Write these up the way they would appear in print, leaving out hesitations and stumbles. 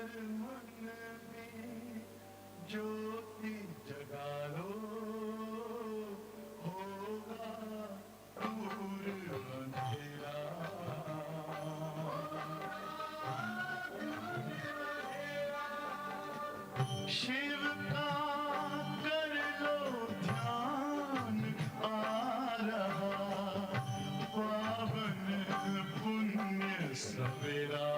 मन में ज्योति जगा लो, होगा दूर अंधेरा। शिव का कर लो ध्यान, आ रहा पावन पुण्य सवेरा।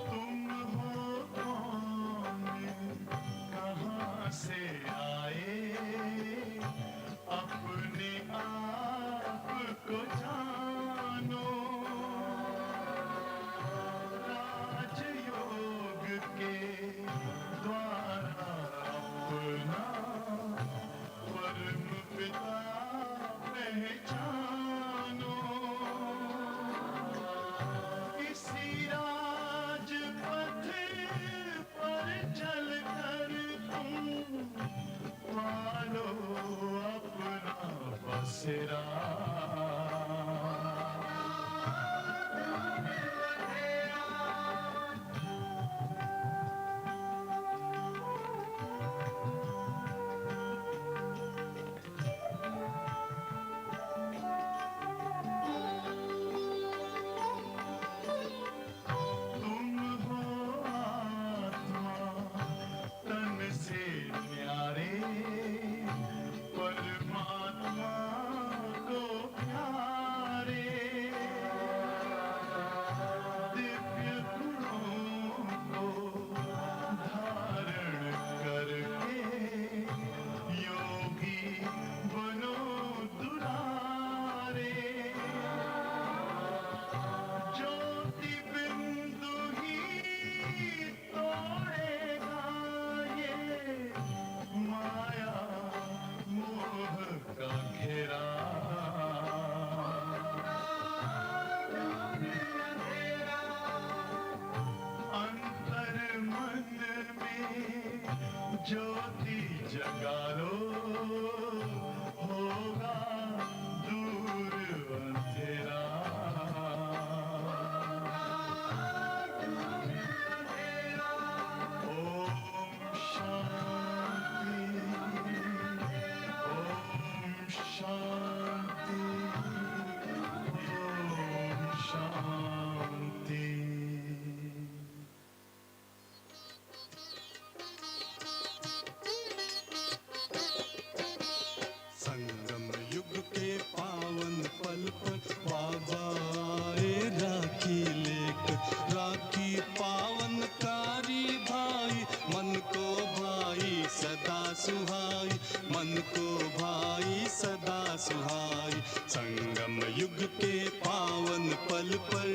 तुम हो कौन, कहाँ से आए, अपने आप को जानो। राजयोग के द्वारा अपना परम पिता पहचानो। इसी राजपथ पर चलकर तुम पालो अपना बसेरा। तुम हो आत्मा तन से न्यारे, परमात्मा को प्यारे। दिव्य गुणों को धारण करके योगी बनो दुलारे। ज्योति बिंदु ही तोड़ेगा ये माया मोह का घेरा। अंतर मन में ज्योति जगा लो, होगा दूर अंधेरा। ओम शांति, ओम शांति, ओम शांति। संगम युग के पावन पल पर बाबा आए राखी लेकर। राखी पावनकारी भाई, मन को भाई सदा सुहाई, मन को भाई सदा सुहाई। संगम युग के पावन पल पर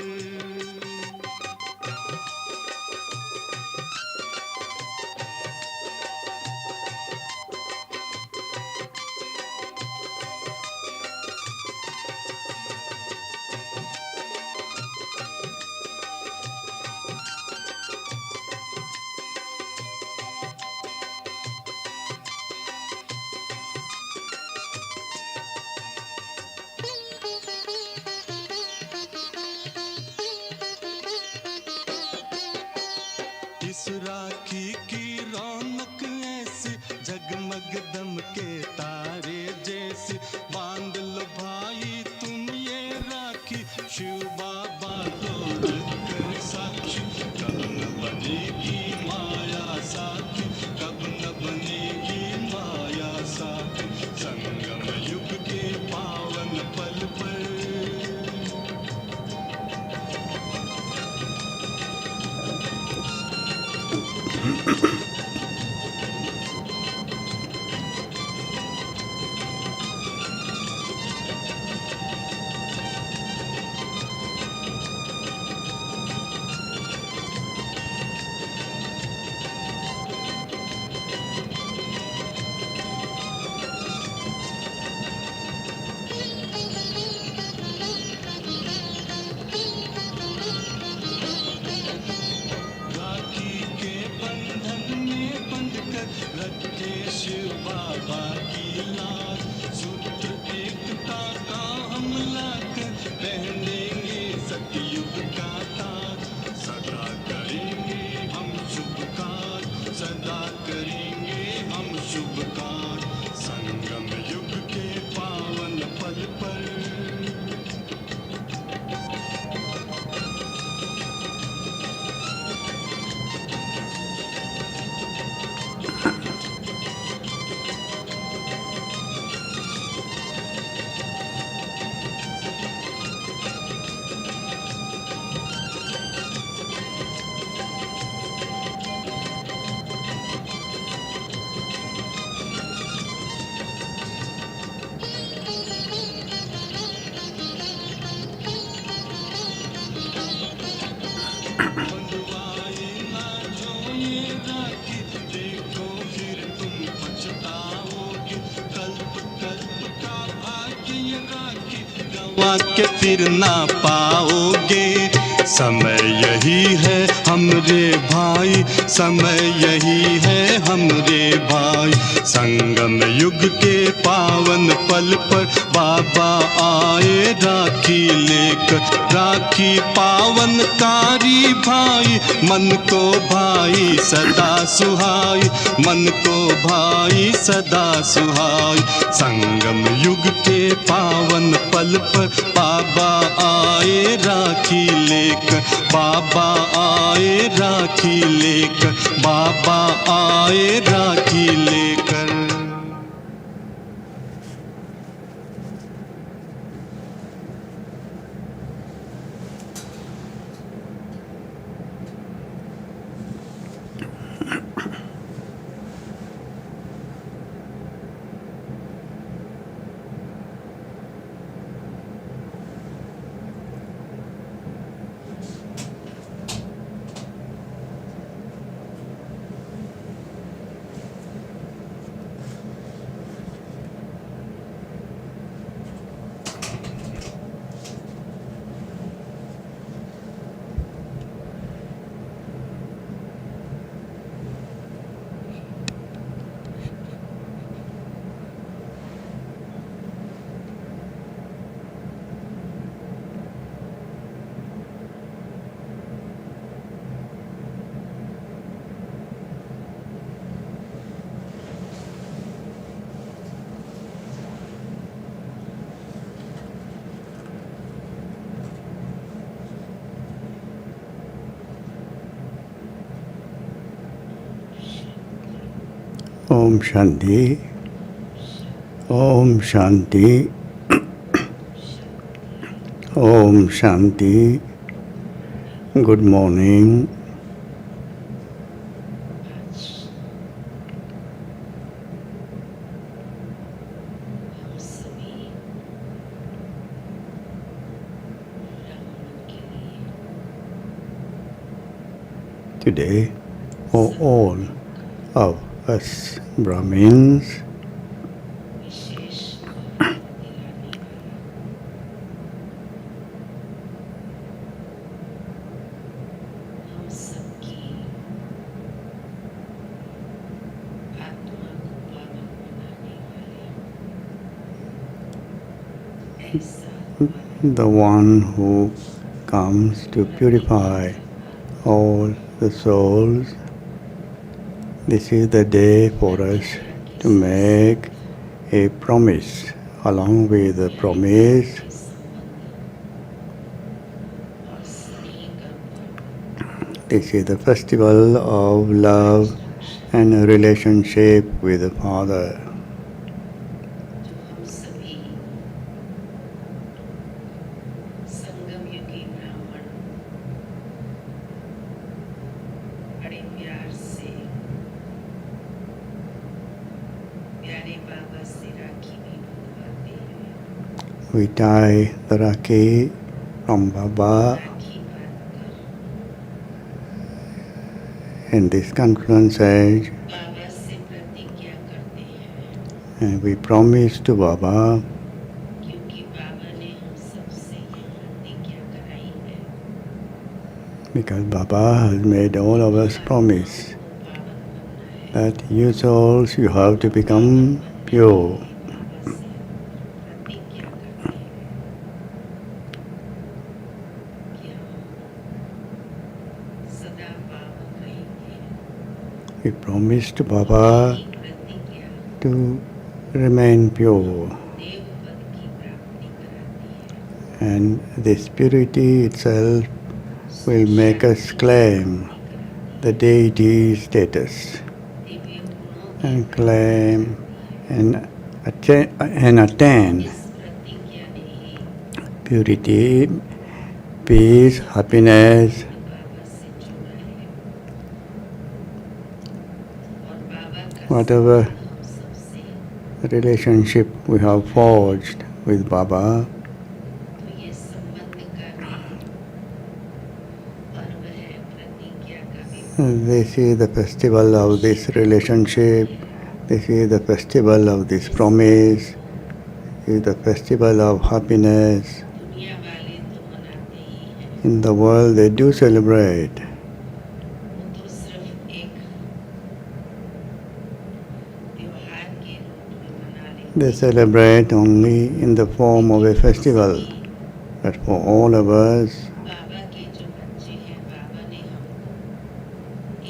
वाक्य फिर ना पाओगे। समय यही है हमरे भाई, समय यही है हमरे भाई। संगम युग के पावन पल पर बाबा आए राखी लेकर। राखी पावनकारी भाई, मन को भाई सदा सुहाई, मन को भाई सदा सुहाई। संगम युग के पावन पल पर बाबा आए राखी लेकर। बाबा आए राखी लेकर, बाबा आए राखी लेकर। ओम शांति, ओम शांति, ओम शांति। Good morning. Today, for all of us Brahmins, the one who comes to purify all the souls, this is the day for us to make a promise. Along with the promise, this is the festival of love and a relationship with the Father. We tie the Rakhi from Baba in this confluence age, and we promise to Baba because Baba has made all of us promise that you souls, you have to become pure. We promise to Baba to remain pure, and this purity itself will make us claim the deity status and claim and attain purity, peace, happiness. Whatever relationship we have forged with Baba, this is the festival of this relationship, this is the festival of this promise, this is the festival of happiness. In the world they do celebrate. वो तो सिर्फ एक त्योहार के रूप में मना लेते They celebrate only in the form of a festival. But for all of us, बाबा के जो बच्चे हैं, बाबा ने हमको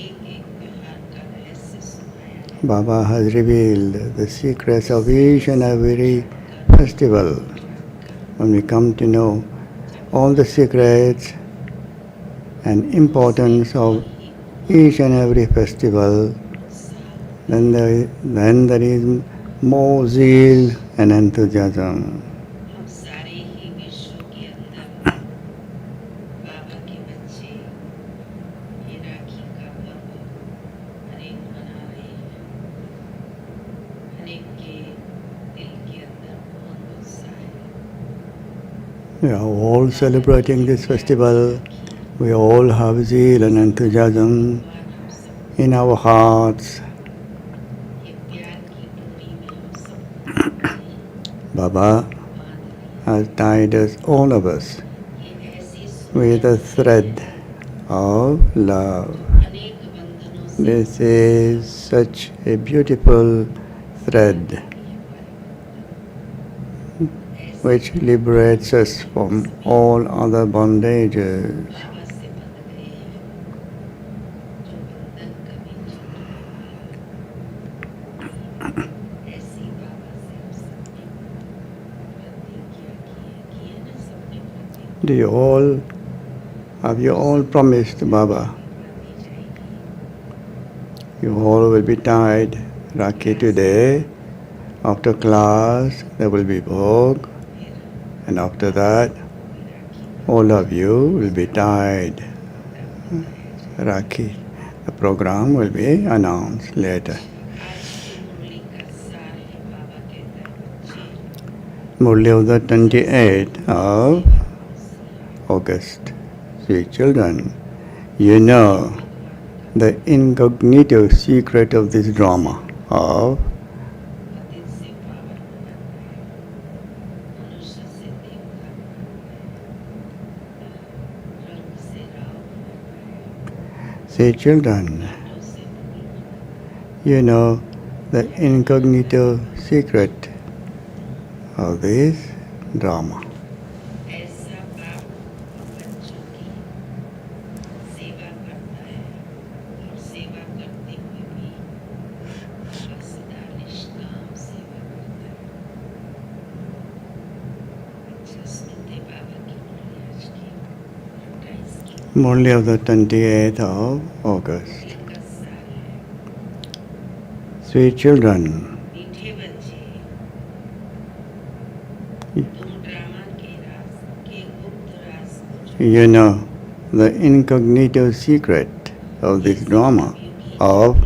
एक एक त्योहार का रहस्य सुनाया है। Baba has revealed the secrets of each and every festival. When we come to know all the secrets and importance of each and every festival, then there is more zeal and enthusiasm. हम सारे ही विश्व के अंदर बाबा के बच्चे ये राखी का पर्व अनेक मना रहे हैं। अनेक के दिल के अंदर बहुत उत्साह है। We are all celebrating this festival. We all have zeal and enthusiasm भगवान हम सब in our hearts. ये प्यार की डोरी में हम सब Baba has tied us, all of us, ये ऐसी with a thread of love. अनेक बंधनों से This is such a beautiful thread which liberates us from all other bondages. बाबा से बंध गए हैं, जो बंधन कभी टूटने वाला ऐसी बाबा से हम सबने प्रतिज्ञा की है ना सबने प्रतिज्ञा Do you all, have you all promised Baba? बांधी जाएगी। You all will be tied Rakhi today. After class there will be bhog, and after that all of you will be tied Rakhi. The program will be announced later. आज की मुरली का सार है, बाबा कहता है बच्चे Murli of the 28th of August. Sweet children, you know the incognito secret of this drama of पतित से पावन बनाता है, मनुष्य से देवता बनाता है, रंग से राव बनाता है, Say children, बातों से मुनि बनाता you know the incognito secret of this drama. है। ऐसा बाप बच्चों की सेवा करता है और सेवा करते हुए भी बाबा सदा निष्काम सेवा करता है। अच्छा सुनते बाबा की मुरली आज की 28 की Murli of the 28th of August. का सार है। Sweet children, मीठे बच्चे, तुम ड्रामा के राज के गुप्त राज को you know the incognito secret of this drama of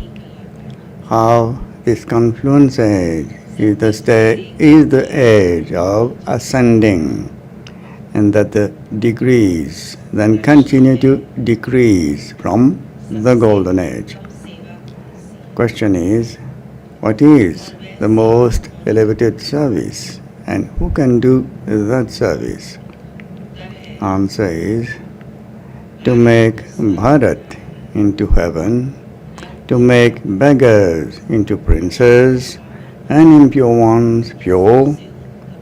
how this confluence age is the age of ascending, and that the degrees then continue to decrease from the golden age. Question is, what is the most elevated service and who can do that service? Answer is to make Bharat into heaven, to make beggars into princes, and impure ones pure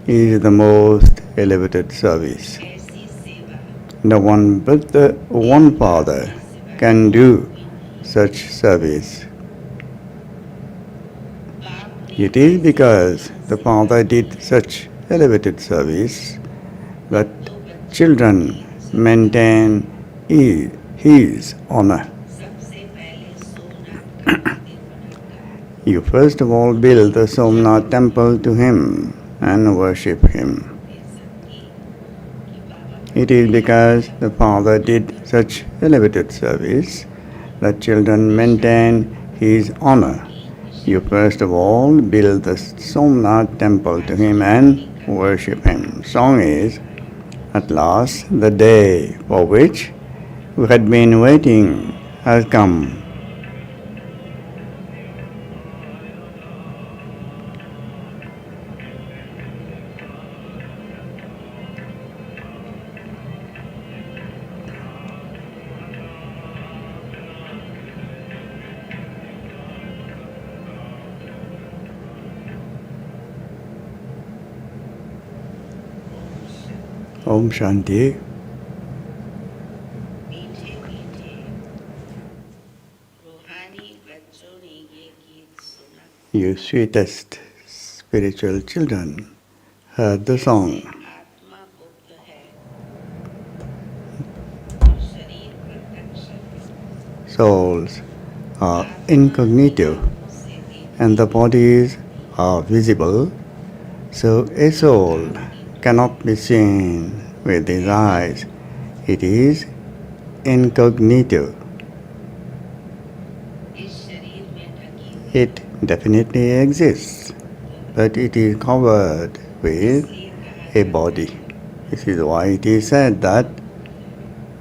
is the most elevated service. ऐसी सेवा No one but the one Father can do such service. It is because the Father did such elevated service that children maintain his honor. सबसे पहले सोमनाथ का मंदिर बनाकर You first of all build the Somnath temple to him and worship him. दे सकी कि बाबा It is because the Father did such elevated service that children maintain his honor. You first of all build the Somnath temple to him and worship him. Song is, at last the day for which we had been waiting has come. Om Shanti. मीठे मीठे रूहानी बच्चों ने ये गीत सुना। You sweetest spiritual children heard the song. आत्मा गुप्त है और शरीर प्रत्यक्ष है। Souls are incognito and the bodies are visible, so a soul cannot be seen with his eyes. It is incognito. इस शरीर में ढकी हुई It definitely exists, but it is covered with a body. This is why it is said that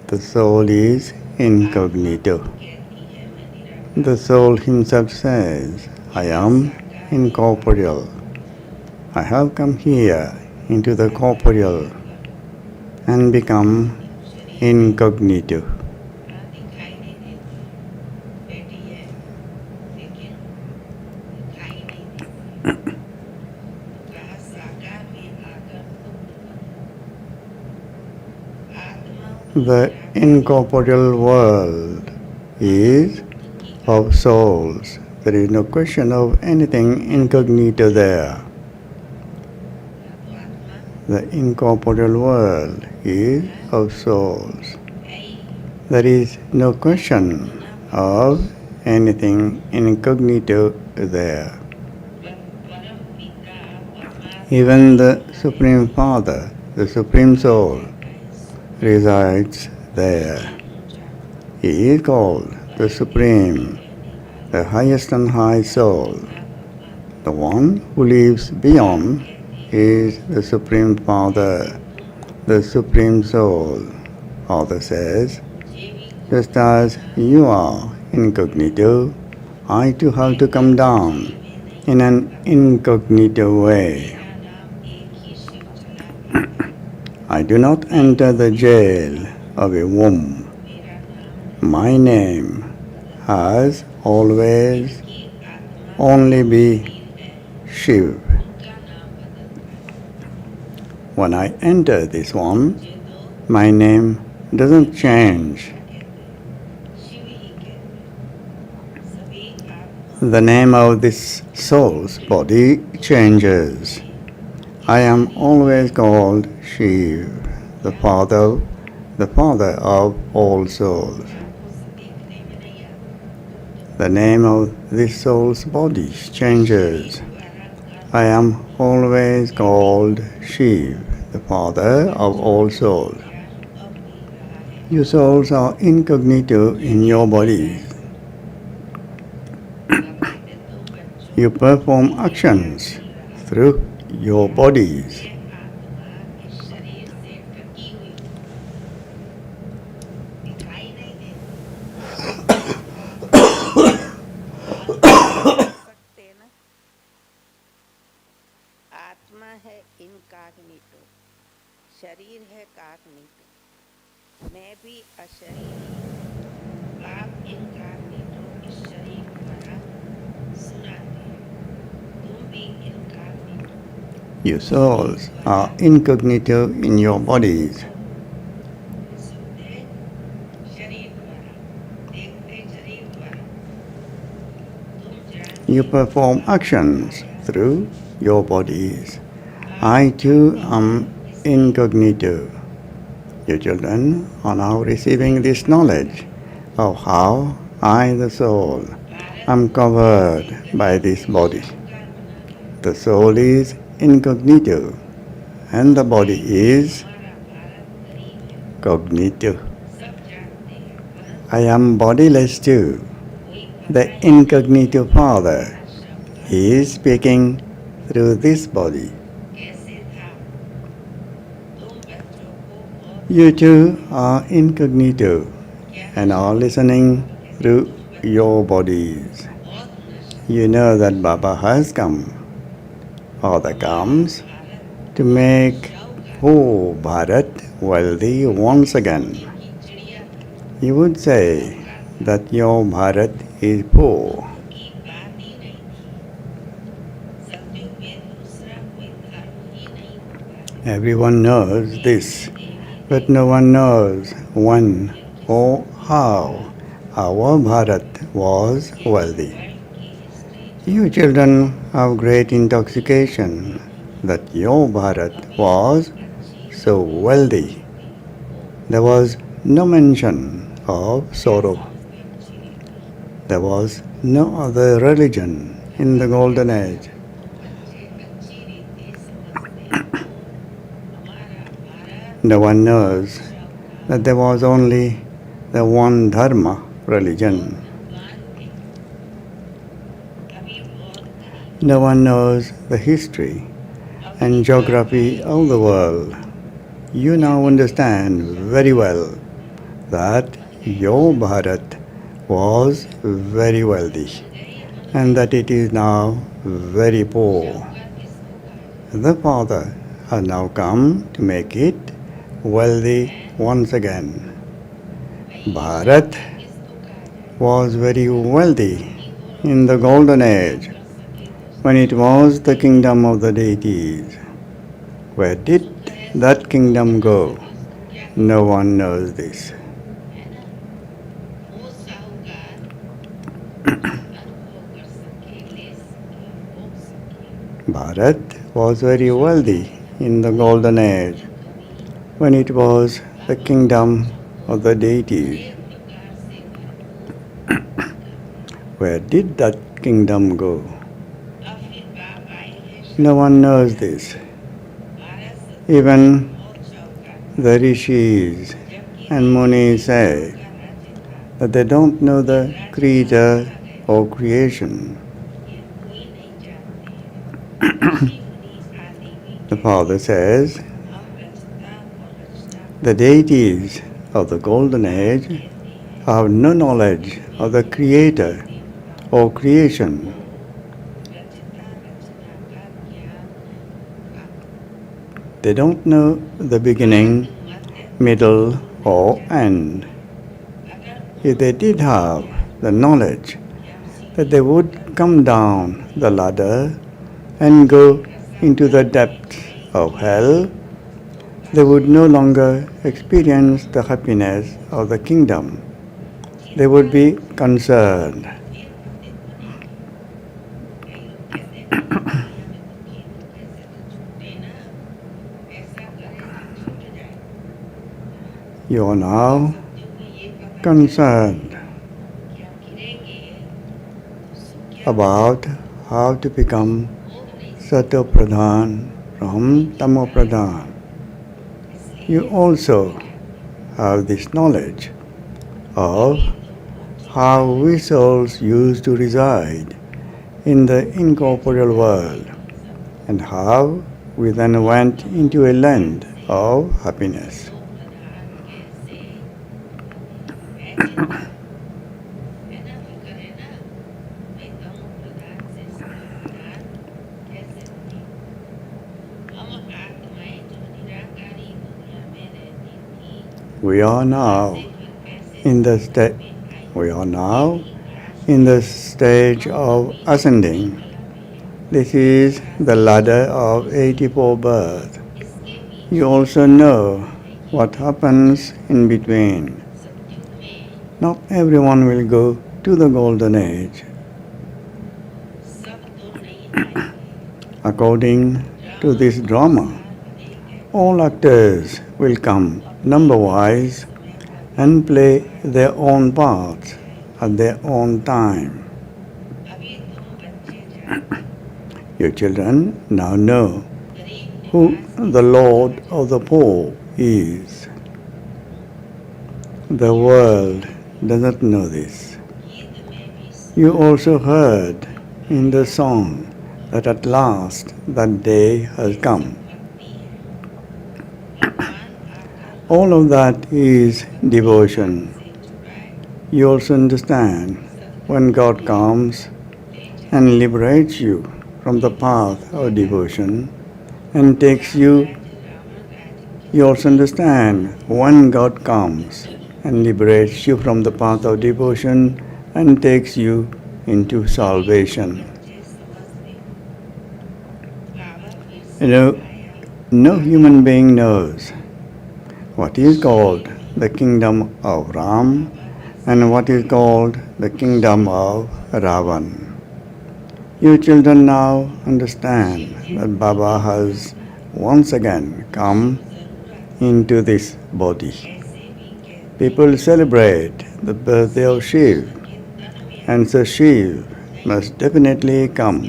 the soul is incognito. कहती है मैं निराकार The soul himself says, I am incorporeal. I have come here into the corporeal and become incognito. दिखाई नहीं देती, बैठी है लेकिन दिखाई नहीं देती। कहा साकार में आकर तुम आत्मा The incorporeal world is of souls. There is no question of anything incognito there. The incorporeal world is of souls. There is no question of anything incognito there. परम पिता परमात्मा Even the Supreme Father, the Supreme Soul, resides there. He is called the Supreme, the highest and high Soul. The one who lives beyond is the Supreme Father, the Supreme Soul. Father says, just as you are incognito, I too have to come down in an incognito way. I do not enter the jail of a womb. My name has always only been Shiv. When I enter this one, my name doesn't change. The name of this soul's body changes. I am always called Shiv, the Father of all souls. The name of this soul's body changes. I am always called Shiv, the Father of all souls. You souls are incognito in your bodies. You perform actions through your bodies. सकते ना आत्मा है incognito, शरीर है Cognito, मैं भी अशरीरी हूँ। आप इनकॉग्निटो इस शरीर द्वारा सुनाते हैं, तुम भी incognito You souls are incognito in your bodies. सुनते शरीर द्वारा, देखते शरीर द्वारा, तुम जानते You perform actions through your bodies. I too am incognito. You children are now receiving this knowledge of how I, the soul, am covered by this body. The soul is incognito and the body is cognito. I am bodiless too. The incognito Father is speaking through this body. कैसे था तुम बच्चों को You too are incognito and are listening through your bodies. You know that Baba has come. Father comes to make poor Bharat wealthy once again. You would say that your Bharat is poor. की बात ही नहीं थी। सत्युग में दूसरा कोई धर्म ही नहीं होता है। Everyone knows this, but no one knows when or how our Bharat was wealthy. You children have great intoxication that your Bharat was so wealthy. There was no mention of sorrow. There was no other religion in the golden age. No one knows that there was only the one Dharma religion. No one knows the history and geography of the world. You now understand very well that your Bharat was very wealthy and that it is now very poor. The Father has now come to make it wealthy once again. Bharat was very wealthy in the golden age when it was the kingdom of the deities. Where did that kingdom go? No one knows this. Bharat was very wealthy in the golden age when it was the kingdom of the deities. Where did that kingdom go? No one knows this. Even the rishis and munis say that they don't know the creator or creation. The Father says, the deities of the golden age have no knowledge of the creator or creation. They don't know the beginning, middle, or end. If they did have the knowledge that they would come down the ladder and go into the depths of hell, they would no longer experience the happiness of the kingdom. They would be concerned. You are now concerned about how to become Sato Pradhan from Tamo Pradhan. You also have this knowledge of how we souls used to reside in the incorporeal world and how we then went into a land of happiness. We are now in the stage of ascending. This is the ladder of 84 births. You also know what happens in between. Not everyone will go to the golden age. According to this drama, all actors will come number-wise and play their own parts at their own time. Your children now know who the Lord of the poor is. The world does not know this. You also heard in the song that at last that day has come. All of that is devotion. You also understand when God comes and liberates you from the path of devotion and takes you. You also understand when God comes and liberates you from the path of devotion and takes you into salvation. You know, no human being knows what is called the kingdom of Ram and what is called the kingdom of Ravan. You children now understand that Baba has once again come into this body. People celebrate the birthday of Shiv, and so Shiv must definitely come.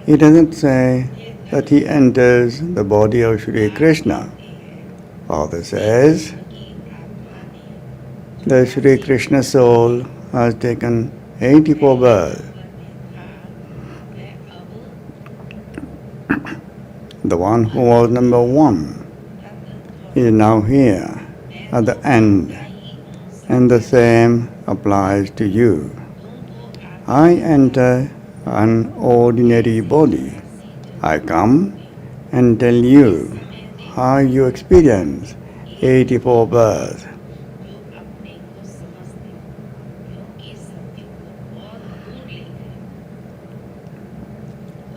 He doesn't say that he enters the body of Sri Krishna. Father says the Sri Krishna soul has taken 84 births. The one who was number one is now here at the end, and the same applies to you. I enter an ordinary body. I come and tell you how you experience 84 births.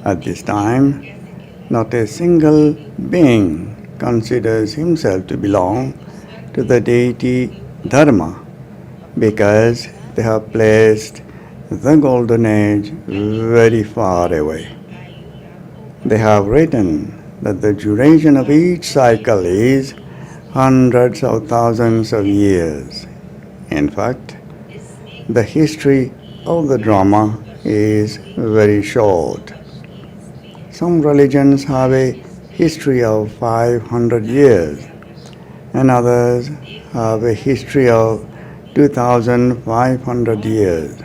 At this time, not a single being considers himself to belong to the deity Dharma because they have placed the golden age very far away. They have written that the duration of each cycle is hundreds of thousands of years. In fact, the history of the drama is very short. Some religions have a history of 500 years, and others have a history of 2,500 years.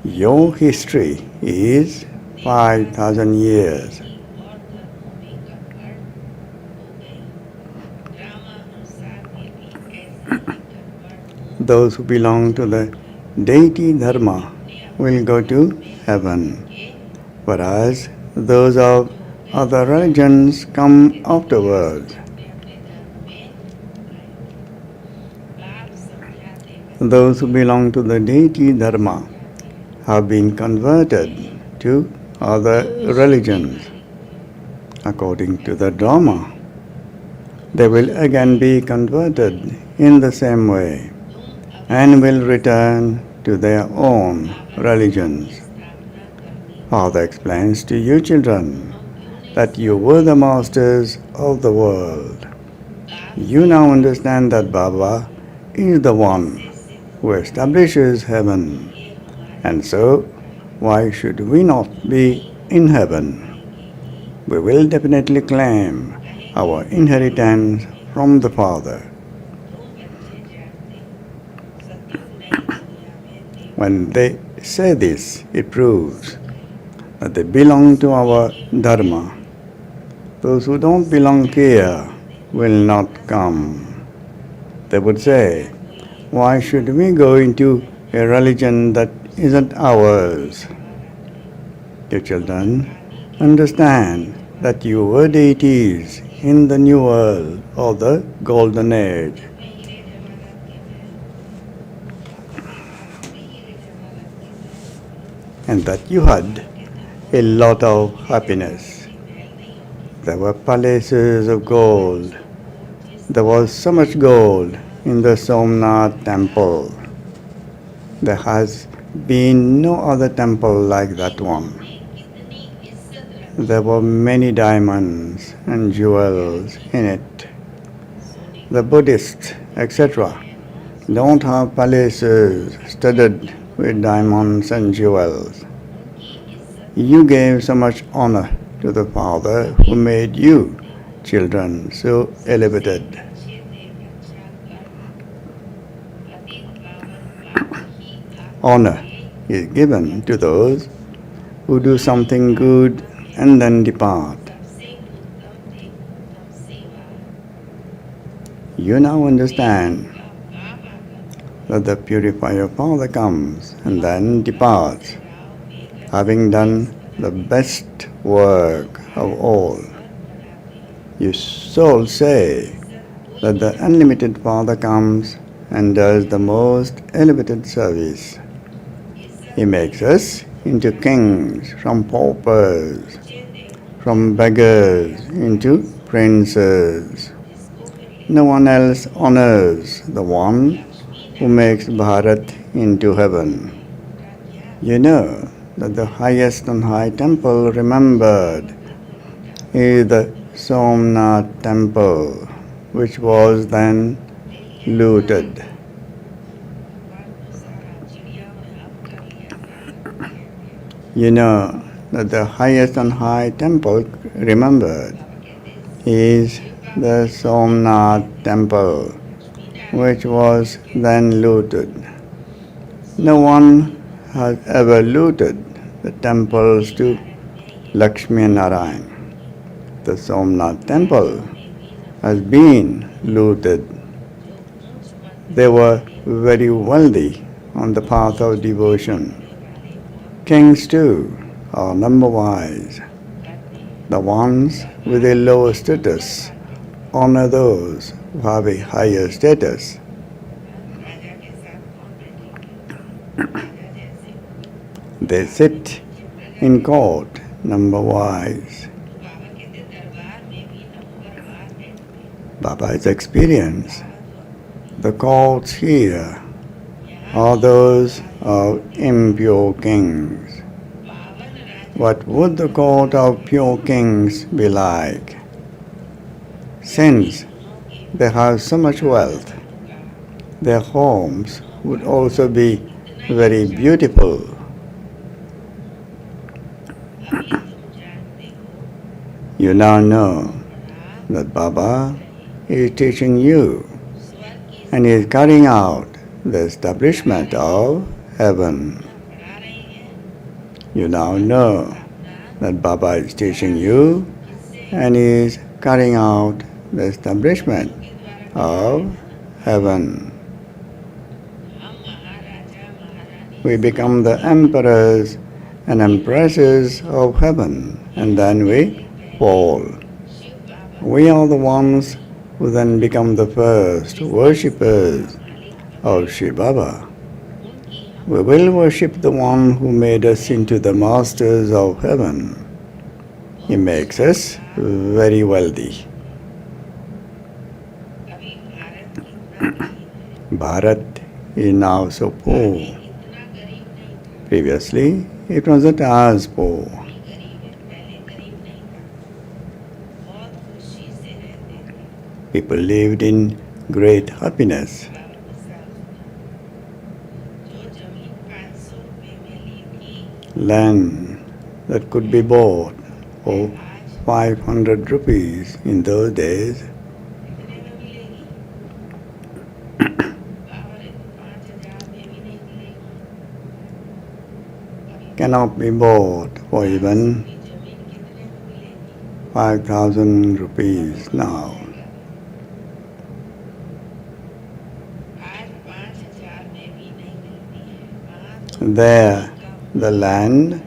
Your history is 5,000 years. Those who belong to the deity Dharma will go to heaven, whereas those of other religions come afterwards. Those who belong to the deity Dharma have been converted to other religions. According to the drama, they will again be converted in the same way and will return to their own religions. Father explains to you children that you were the masters of the world. You now understand that Baba is the one who establishes heaven. And so, why should we not be in heaven? We will definitely claim our inheritance from the Father. When they say this, it proves that they belong to our Dharma. Those who don't belong here will not come. They would say, why should we go into a religion that isn't ours? You children, understand that you were deities in the new world of the golden age. And that you had a lot of happiness. There were palaces of gold. There was so much gold in the Somnath temple. There has been no other temple like that one. There were many diamonds and jewels in it. The Buddhists, etc., don't have palaces studded with diamonds and jewels. You gave so much honor to the Father who made you children so elevated. Honor is given to those who do something good and then depart. You now understand that the purifier Father comes and then departs, having done the best work of all. You souls say that the unlimited Father comes and does the most elevated service. He makes us into kings, from paupers, from beggars into princes. No one else honors the one who makes Bharat into heaven. You know that the highest and high temple remembered is the Somnath temple, which was then looted. You know that the highest and high temple remembered is the Somnath temple, which was then looted. No one has ever looted the temples to Lakshmi and Narayan. The Somnath temple has been looted. They were very wealthy on the path of devotion. Kings too are number-wise. The ones with a lower status honor those who have a higher status. They sit in court number-wise. Baba's experience. The courts here are those of impure kings. What would the court of pure kings be like? Since they have so much wealth, their homes would also be very beautiful. You now know that Baba is teaching you and is carrying out the establishment of heaven. You now know that Baba is teaching you and is carrying out the establishment of heaven. We become the emperors and empresses of heaven, and then we fall. We are the ones who then become the first worshippers of Shiv Baba. We will worship the one who made us into the masters of heaven. He makes us very wealthy. Bharat is now so poor. Previously, it wasn't as poor. People lived in great happiness. Land that could be bought for 500 rupees in those days cannot be bought for even 5,000 rupees now. There, the land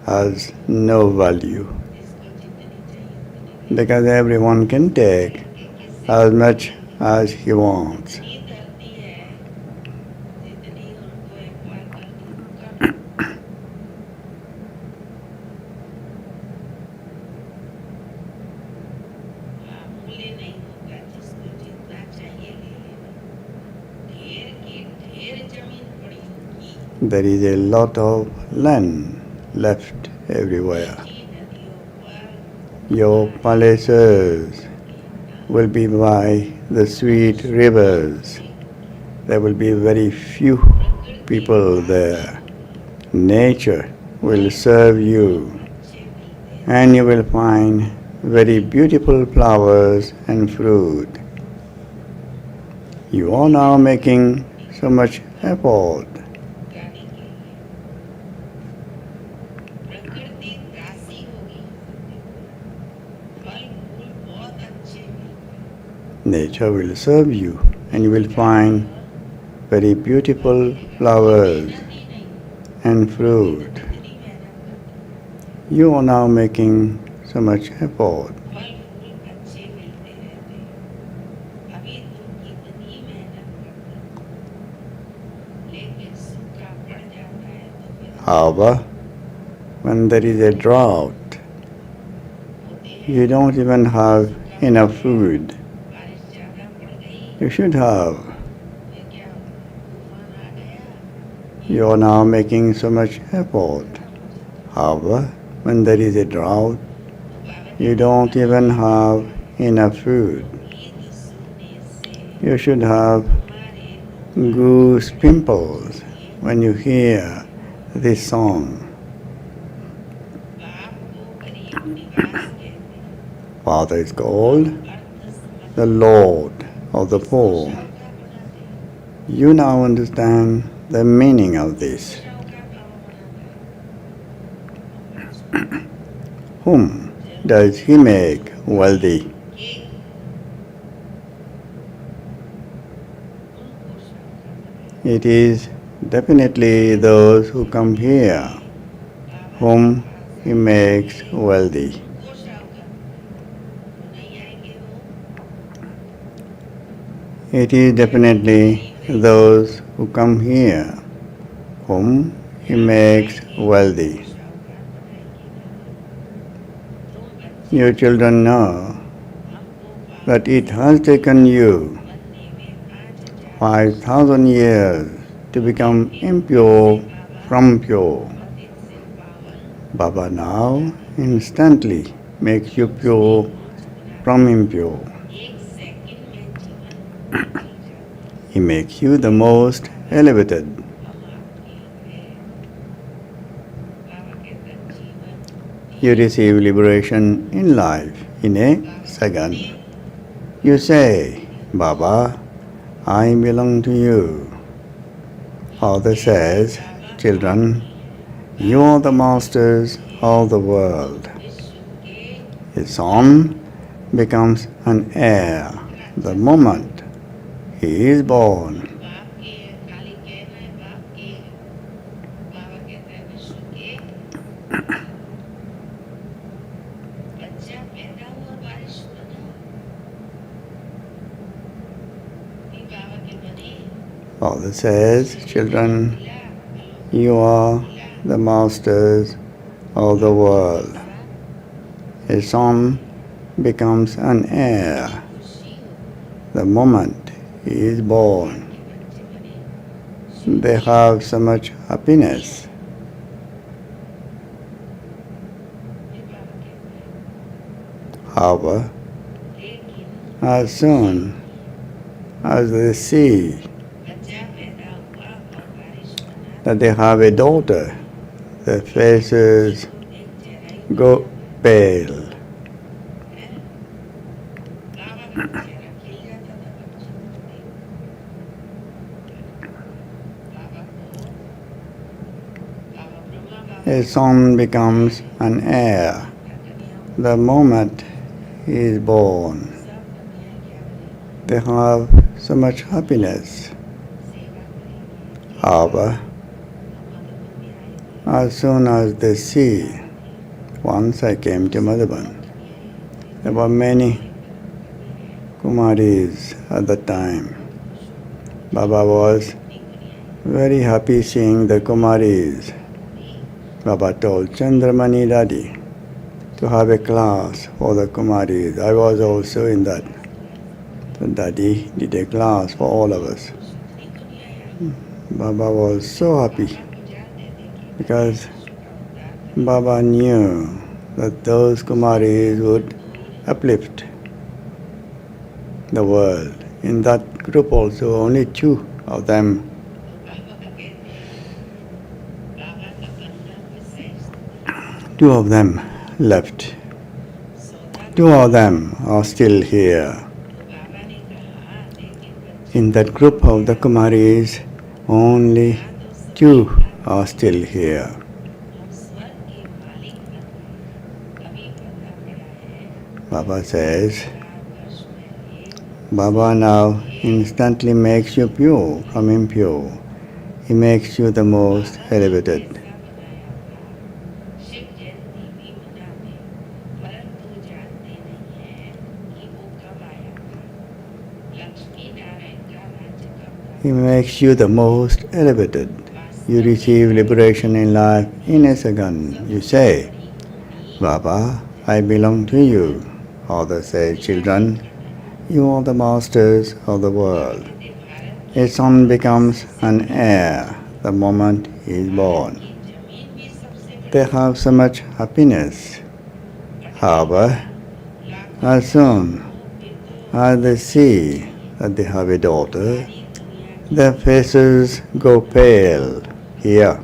has no value because everyone can take as much as he wants. There is a lot of land left everywhere. Your palaces will be by the sweet rivers. There will be very few people there. Nature will serve you, and you will find very beautiful flowers and fruit. You are now making so much effort. Nature will serve you, and you will find very beautiful flowers and fruit. You are now making so much effort. However, when there is a drought, you don't even have enough food. बारिश ज़्यादा पड़ गई You should have. फिर क्या होगा? तूफान आ गया You are now making so much effort. However, when there is a drought, तो बाबा you don't even have enough food. गीत सुनने से You should have हमारे goose pimples when you hear this song. बाप को गरीब निवास कहते हैं Father is called earth the Lord of the poor. का बनाते हैं You now understand the meaning of this. का भाव बनाता है Whom does he make wealthy? कि उनको शांत It is definitely those who come here whom he makes wealthy. को शांत नहीं आएंगे वो It is definitely those who come here whom he makes wealthy. You children know that it has taken you 5,000 years to become impure from pure. Baba now instantly makes you pure from impure. He makes you the most elevated. You receive liberation in life in a second. You say, Baba, I belong to you. Father says, children, you are the masters of the world. His son becomes an heir the moment he is born. बाप के काली कहना है बाप के बाबा कहते हैं विश्व के बच्चा पैदा हुआ बारिश बना ये बाबा के बने Father says, children, you are the masters of the world. His son becomes an heir the moment he is born. They have so much happiness. However, as soon as they see बच्चा पैदा हुआ और बारिश बना that they have a daughter, their faces एक चेहरा go pale. बाबा का चेहरा खिल जाता था बच्चों को देख बाबा को बाबा ब्रह्मा बाबा A son becomes an heir the moment he is born. सब दुनिया क्या करेगी They have so much happiness. सेवा करेगी However, मधुबन में आएगी as soon as they see, once I came to Madhuban, there were many Kumaris at that time. Baba was very happy seeing the Kumaris. Baba told Chandramani Daddy to have a class for the Kumaris. I was also in that. So Daddy did a class for all of us. Baba was so happy because Baba knew that those Kumaris would uplift the world. In that group also, only two of them, two of them left. Two of them are still here. In that group of the Kumaris, only two are still here. Baba says, Baba now instantly makes you pure from impure. He makes you the most elevated. He makes you the most elevated. You receive liberation in life in a second. You say, Baba, I belong to you. Others say, children, you are the masters of the world. A son becomes an heir the moment he is born. They have so much happiness. However, as soon as they see that they have a daughter, their faces go pale. Here,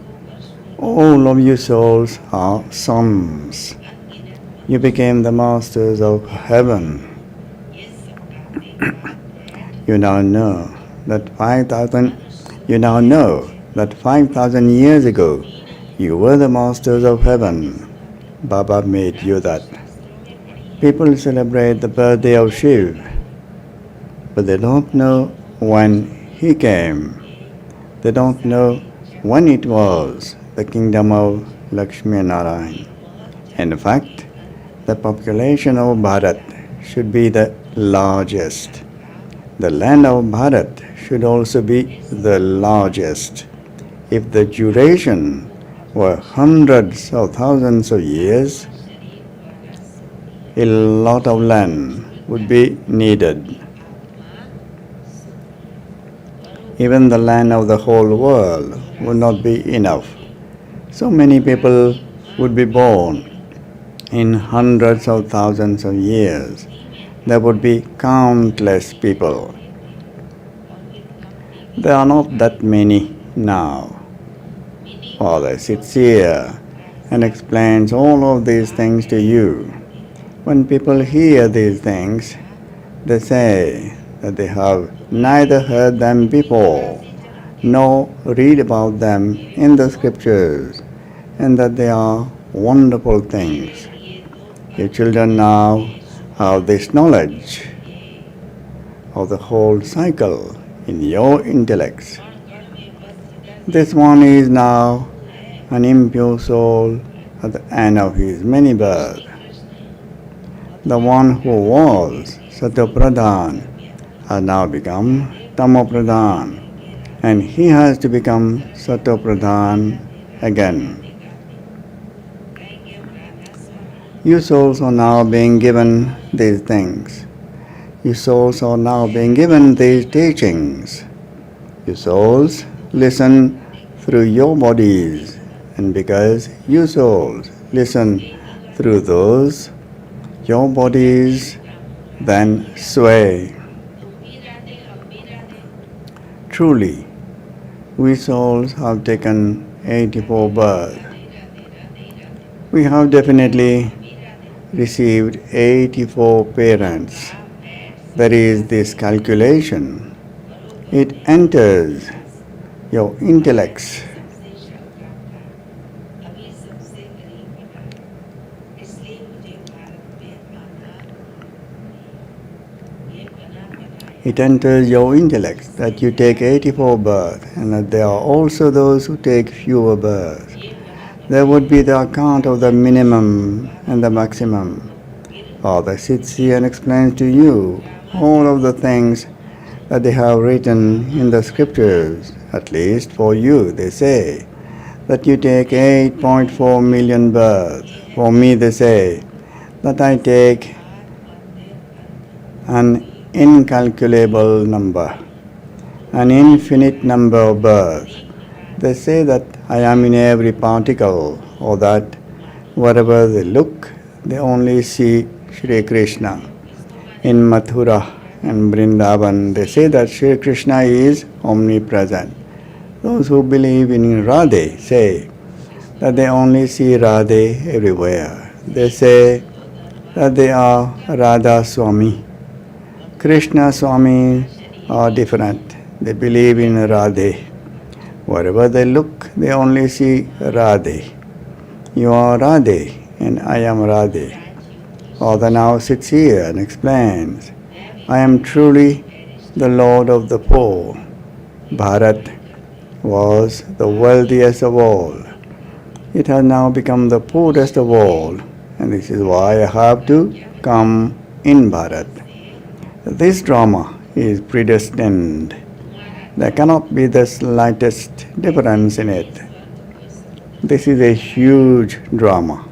all of you souls are sons. You became the masters of heaven. You now know that 5,000 years ago you were the masters of heaven. Baba made you that. People celebrate the birthday of Shiv, but they don't know when he came. They don't know when it was the kingdom of Lakshmi Narayan. In fact, the population of Bharat should be the largest. The land of Bharat should also be the largest. If the duration were hundreds of thousands of years, a lot of land would be needed. Even the land of the whole world would not be enough. So many people would be born in hundreds of thousands of years. There would be countless people. There are not that many now. Father sits here and explains all of these things to you. When people hear these things, they say that they have neither heard them before nor read about them in the scriptures, and that they are wonderful things. Your children now have this knowledge of the whole cycle in your intellects. This one is now an impure soul at the end of his many births. The one who was Satopradhan has now become Tamopradhan, and he has to become Satopradhan again. You souls are now being given these things. You souls are now being given these teachings. You souls listen through your bodies, and because you souls listen through those, your bodies then sway. Truly, we souls have taken 84 births. We have definitely received 84 parents. There is this calculation. It enters your intellects. It enters your intellect that you take 84 births, and that there are also those who take fewer births. There would be the account of the minimum and the maximum. Father sits here and explains to you all of the things that they have written in the scriptures. At least for you, they say that you take 8.4 million births. For me, they say that I take an incalculable number, an infinite number of births. They say that I am in every particle, or that wherever they look, they only see Shri Krishna. In Mathura and Vrindavan, they say that Shri Krishna is omnipresent. Those who believe in Radhe say that they only see Radhe everywhere. They say that they are Radha Swami. Krishna Swami are different. They believe in Radhe. Wherever they look, they only see Radhe. You are Radhe and I am Radhe. Father now sits here and explains, I am truly the Lord of the poor. Bharat was the wealthiest of all. It has now become the poorest of all, and this is why I have to come in Bharat. This drama is predestined. There cannot be the slightest difference in it. This is a huge drama.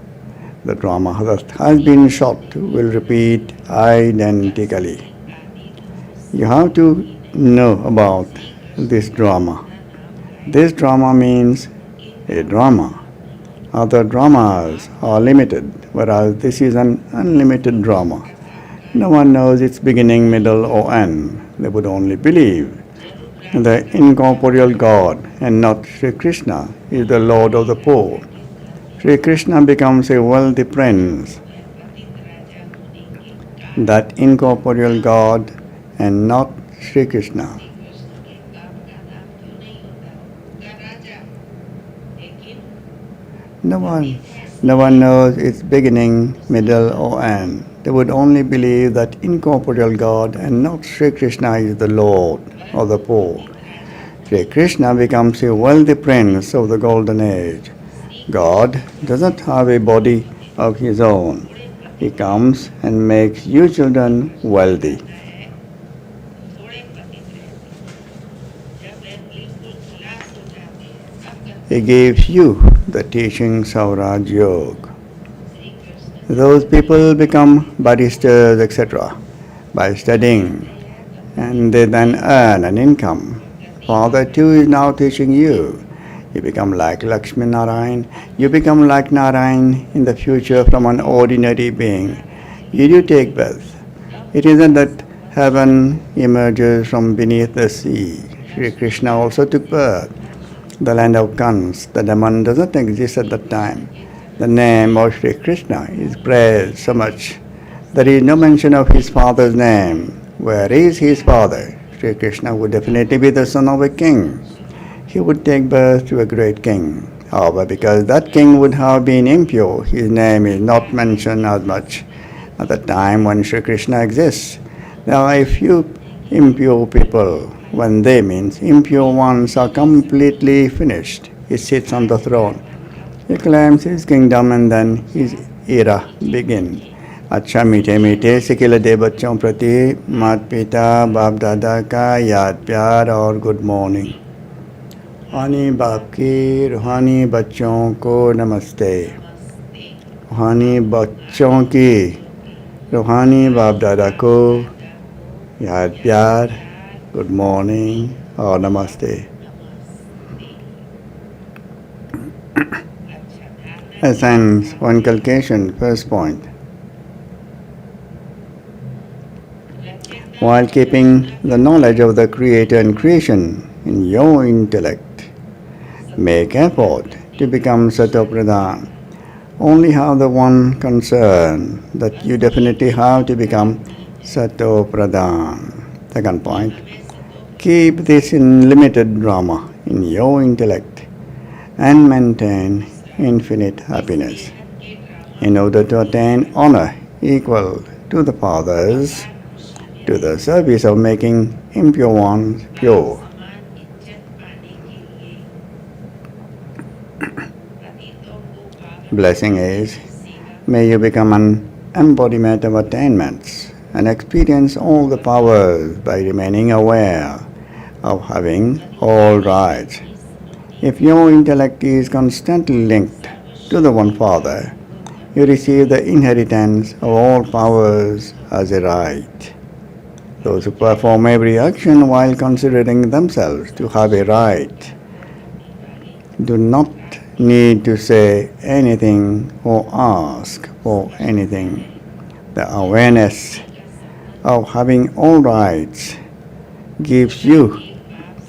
The drama that has been shot will repeat identically. You have to know about this drama. This drama means a drama. Other dramas are limited, whereas this is an unlimited drama. No one knows its beginning, middle, or end. They would only believe the incorporeal God and not Sri Krishna is the Lord of the poor. Sri Krishna becomes a wealthy prince. That incorporeal God and not Sri Krishna. No one knows its beginning, middle, or end. They would only believe that incorporeal God and not Sri Krishna is the Lord of the poor. Sri Krishna becomes a wealthy prince of the golden age. God doesn't have a body of his own. He comes and makes you children wealthy. He gives you the teachings of Raj Yoga. Those people become baristas, etc. by studying, and they then earn an income. Father too is now teaching you. You become like Lakshmi Narayan. You become like Narayan in the future from an ordinary being. You do take birth. It isn't that heaven emerges from beneath the sea. Sri Krishna also took birth. The land of Kans, the demon doesn't exist at that time. The name of Sri Krishna is praised so much. There is no mention of his father's name. Where is his father? Sri Krishna would definitely be the son of a king. He would take birth to a great king. However, because that king would have been impure, his name is not mentioned as much at the time when Sri Krishna exists. There are a few impure people. When they means impure ones are completely finished. He sits on the throne. He claims his kingdom and then his era begins. अच्छा मीठे मीठे सिखे लदे बच्चों प्रति माता पिता बाप दादा का याद प्यार और गुड मॉर्निंग. रूहानी बाप की रूहानी बच्चों को नमस्ते. रूहानी बच्चों की रूहानी बाप दादा को याद प्यार, good morning or namaste. Essence for inculcation, first point. While keeping the knowledge of the Creator and creation in your intellect, make effort to become Satopradhan. Only have the one concern that you definitely have to become Satopradhan. Second point. Keep this unlimited drama in your intellect and maintain infinite happiness. In order to attain honor equal to the fathers, to the service of making impure ones pure. Blessing is, may you become an embodiment of attainments and experience all the powers by remaining aware of having all rights. If your intellect is constantly linked to the One Father, you receive the inheritance of all powers as a right. Those who perform every action while considering themselves to have a right do not need to say anything or ask for anything. The awareness of having all rights gives you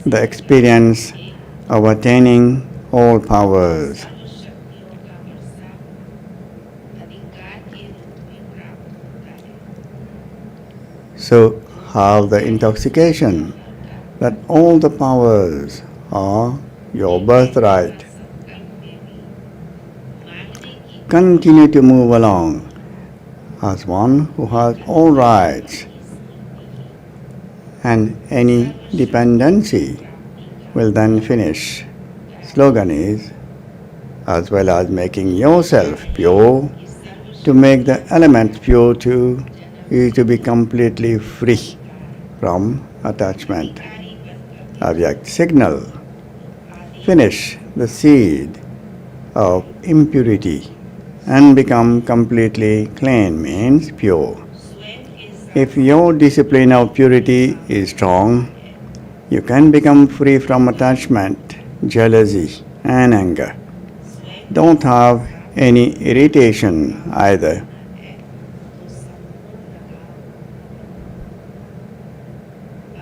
the experience of attaining all powers. So have the intoxication that all the powers are your birthright. Continue to move along as one who has all rights, and any dependency will then finish. Slogan is, as well as making yourself pure, to make the elements pure too is to be completely free from attachment. Avyak signal, finish the seed of impurity and become completely clean, means pure. स्वयं के साथ If your discipline of purity is strong, you can become free from attachment, jealousy, and anger. स्वयं Don't have any irritation either. है तो संपूर्ण लगाव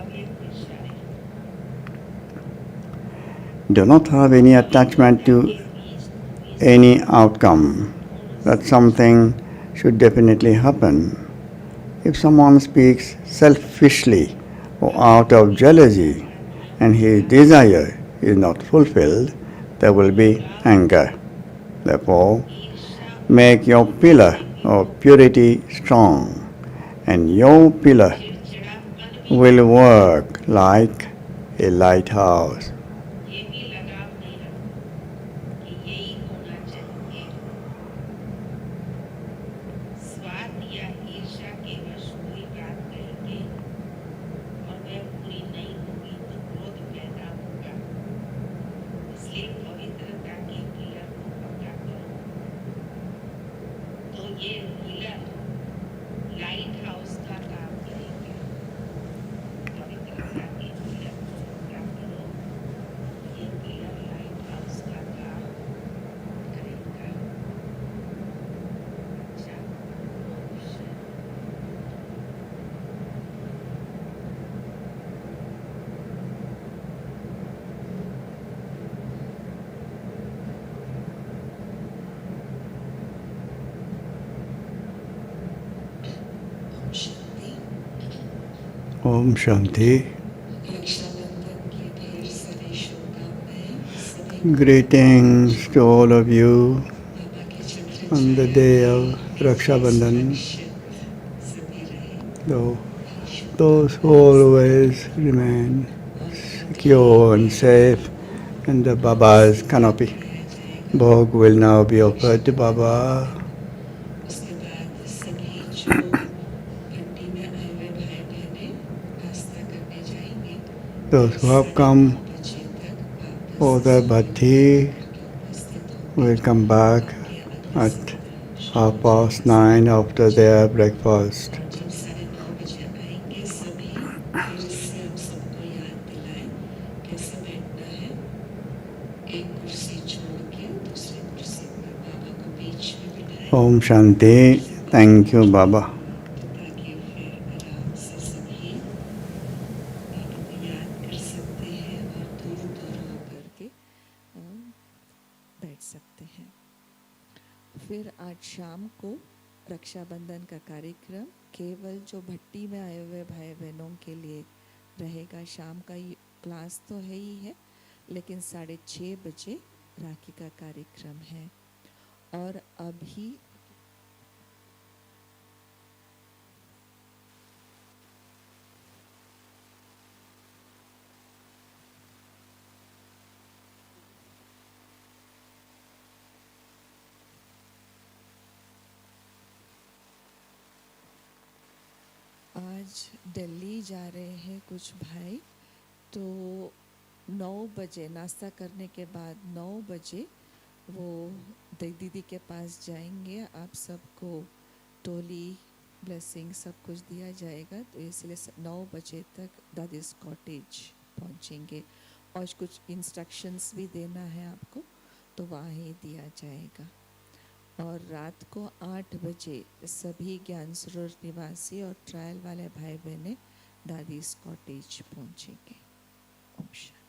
अब एक इशारे Do not have any attachment to के बीच any outcome, that something should definitely happen. If someone speaks selfishly or out of jealousy and his desire is not fulfilled, there will be anger. Therefore, ईर्ष्या make your pillar of purity strong, and your pillar चिड़चिड़ापन भी will work like a lighthouse. ये भी लगाव नहीं रखो कि यही होना चाहिए स्वार्थ या ईर्ष्या के वश कोई बात कहेंगे और वह पूरी नहीं होगी तो क्रोध पैदा होगा इसलिए पवित्रता के पिलर को पक्का करो तो ये पिलर लाइट हाउस का काम करेगा पवित्रता के पिलर को पक्का करो ये पिलर लाइट हाउस का काम करेगा अच्छा Om Shanti. रक्षाबंधन की ढेर सारी शुभकामनाएं सभी Greetings to all of you बाबा के चंद्र on the छाया day में of Raksha Bandhan. सुरक्षित सभी रहे Though those who always remain secure and safe in the Baba's canopy. लगाया जाएगा Bhog will now be offered to Baba. उसके बाद सभी जो भट्टी में आए हुए भाई बहनें आस्था करने जाएंगे Those who have come 9 बजे तक for वापस the bhakti करके उपस्थित होंगे will come back उनके at अगले 9:30 after their breakfast. और जब 9:30 बजे आएंगे सभी फिर से हम सबको याद दिलाएं कैसे बैठना है एक कुर्सी छोड़ के दूसरी कुर्सी पर बाबा को बीच में बिठाएं Om Shanti. Thank you, Baba. ताकि फिर आराम से सभी बाबा को याद कर सकते हैं और दूर दूर होकर के बैठ सकते हैं। फिर आज शाम को रक्षाबंधन का कार्यक्रम केवल जो भट्टी में आए हुए भाई बहनों के लिए रहेगा। शाम का ये क्लास तो है ही है, लेकिन 6:30 बजे राखी का कार्यक्रम है। और अभी आज दिल्ली जा रहे हैं कुछ भाई, तो 9 बजे नाश्ता करने के बाद 9 बजे वो दीदी के पास जाएंगे। आप सबको टोली ब्लेसिंग सब कुछ दिया जाएगा, तो इसलिए 9 बजे तक दादीज कॉटेज पहुंचेंगे। और कुछ इंस्ट्रक्शंस भी देना है आपको, तो वहाँ ही दिया जाएगा। और रात को 8 बजे सभी ज्ञान सरोवर निवासी और ट्रायल वाले भाई बहनें दादीज कॉटेज पहुंचेंगे। ओम शांति।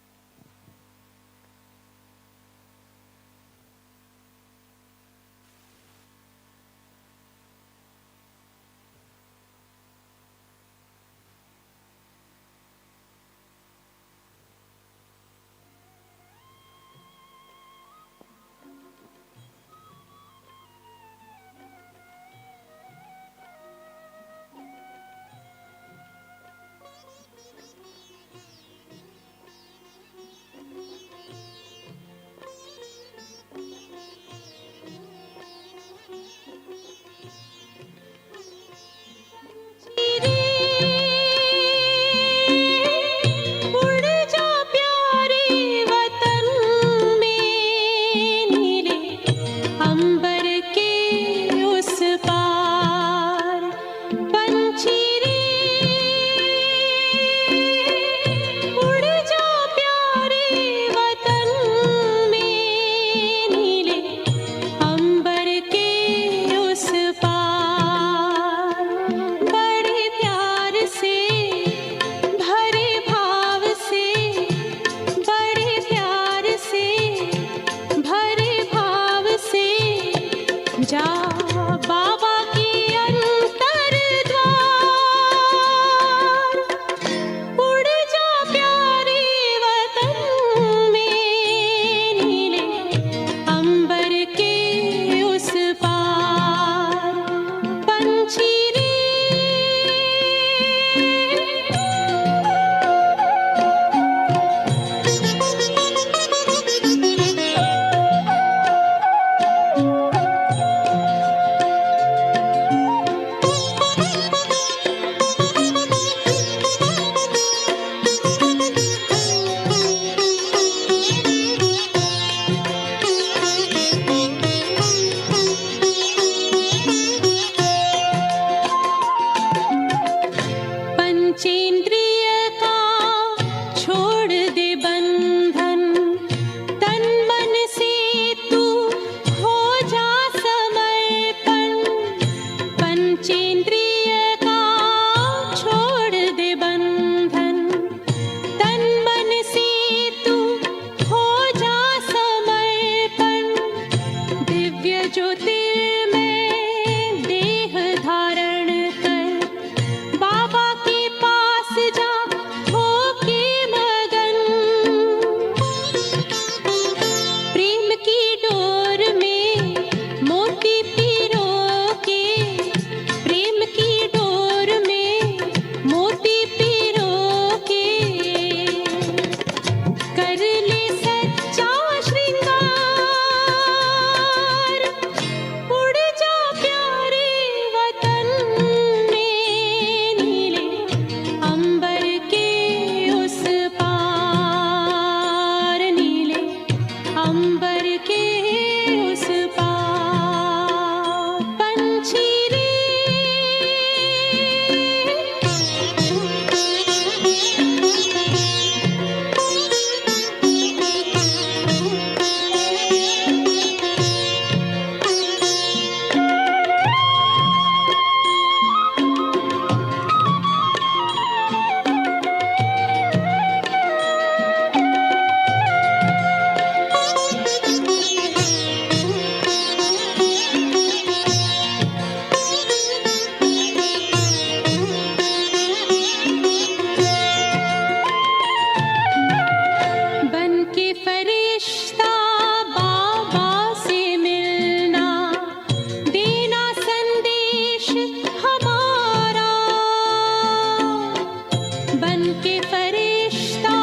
के फरिश्ता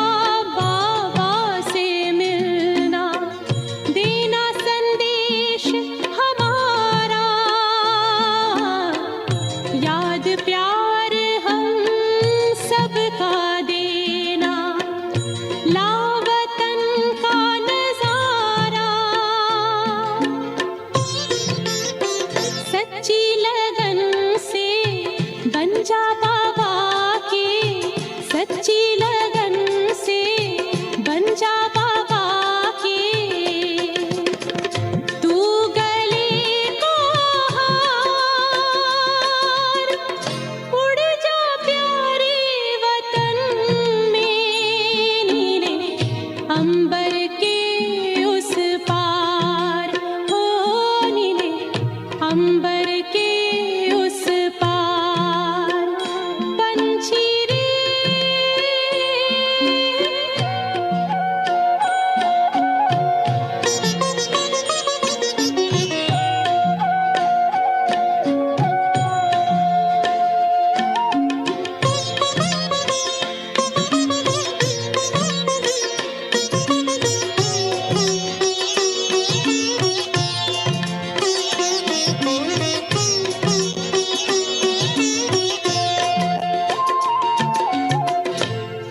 बाबा से मिलना, देना संदेश हमारा, याद प्यार हम सबका देना, लावतन का नजारा। सच्ची लगन से बन जा बाबा के, सच्ची लगन से बन जा बाबा के। तू गले को हार, उड़ जा प्यारे वतन में, नीले अंबर के उस पार, हो नीले अंबर के उस पार। पंछी रे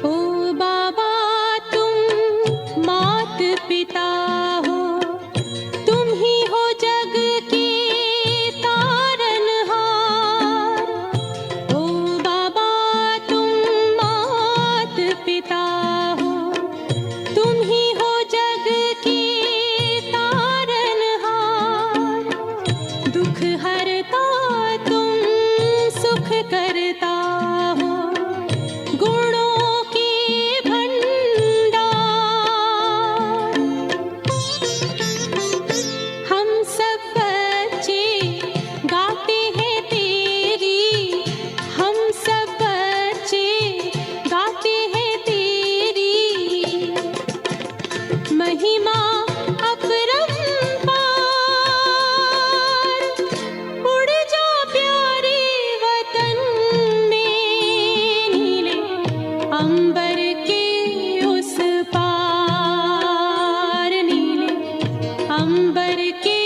ओ बाबा तुम मात पिता हो, तुम ही हो जग के तारनहार। ओ बाबा तुम मात पिता हो, तुम ही हो जग के तारनहार। दुख हरता तुम सुख करता हो, गुणों के भंडार। हम सब बच्चे गाते हैं तेरी, हम सब बच्चे गाते हैं तेरी महिमा अपरंपार। उड़ जा प्यारे वतन में, नीले अंबर के उस पार, नीले अंबर के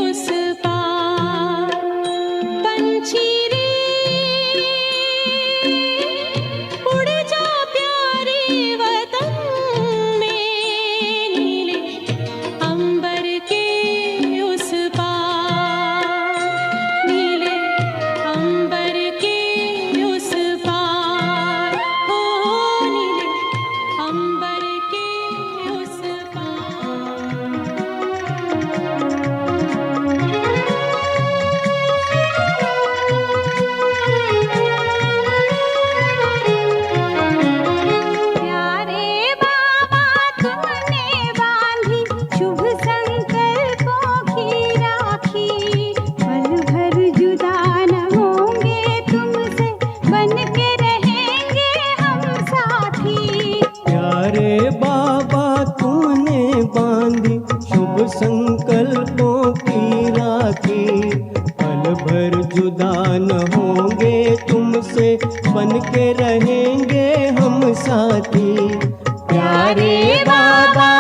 उस पार। पंछी रे उड़ जा प्यारे वतन में, नीले अंबर के उस पार, नीले अंबर के उस पार, हो नीले अंबर के उस प्यारे बाबा तुमने बांधी शुभ संकल्पों की राखी, पल भर जुदा न होंगे तुमसे, बन के रहेंगे हम साथी। प्यारे बाबा तूने बांधी शुभ संकल्पों की राखी, पल भर जुदा न होंगे तुमसे, बन के रहेंगे हम साथी। प्यारे बाबा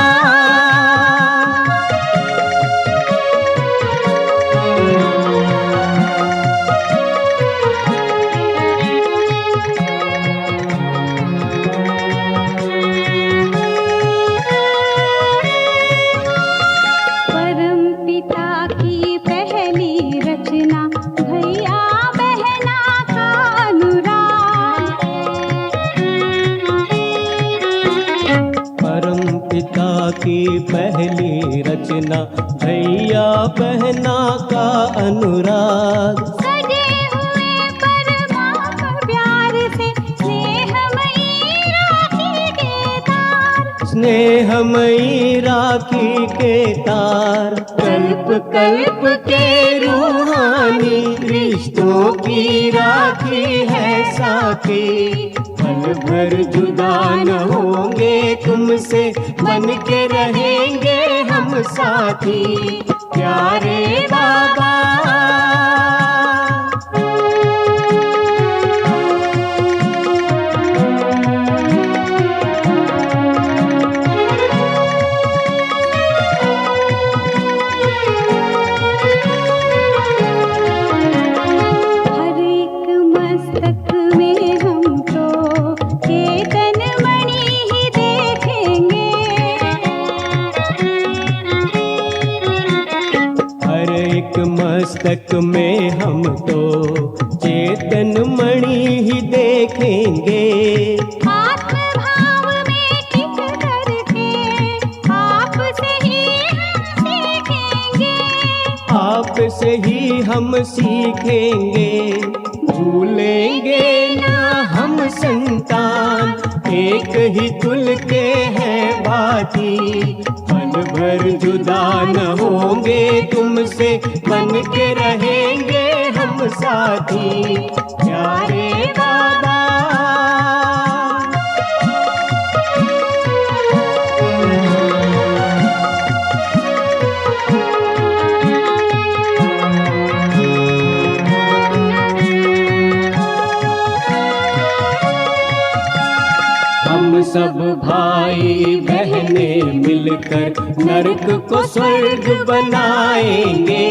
परम पिता की पहली रचना, भैया बहना का अनुराग। परम पिता की पहली रचना, भैया बहना का अनुराग। सजे हुए परमाप प्यार से स्नेहमयी राखी के तार, स्नेहमयी राखी के तार। कल्प कल्प के रूहानी रिश्तों की राखी है साथी, पल भर जुदा न होंगे तुमसे, बन के रहेंगे हम साथी। प्यारे बाबा में हम तो चेतन मणि ही देखेंगे। आत्म भाव में टिक करके आपसे ही हम सीखेंगे। आपसे ही हम सीखेंगे। भूलेंगे ना हम संतान, एक ही कुल के हैं बाती। पल भर जुदा न होंगे तुमसे, बन के रहेंगे हम साथी। प्यारे बाबा हम सब भाई बहने मिलकर नरक को स्वर्ग बनाएंगे।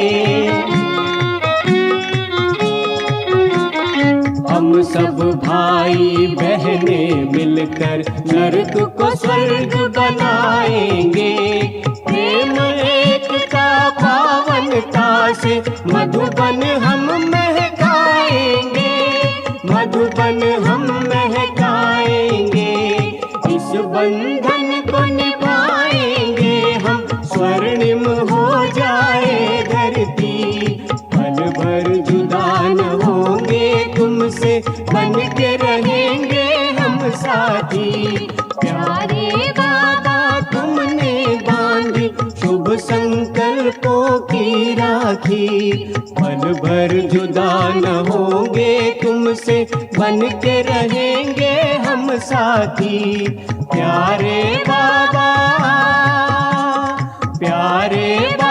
हम सब भाई बहने मिलकर नरक को स्वर्ग बनाएंगे। प्रेम एकता पावनता से मधुबन हम महकाएंगे। मधुबन हम महकाएंगे। इस बंधन को निभाएंगे हम, स्वर्णिम हो जाए धरती। पल भर जुदा न होंगे तुमसे, बन के रहेंगे हम साथी। प्यारे बाबा तुमने बांधी शुभ संकल्पों की राखी। पल भर जुदा न होंगे तुमसे, बन के रहेंगे हम साथी। प्यारे बाबा, प्यारे बाबा।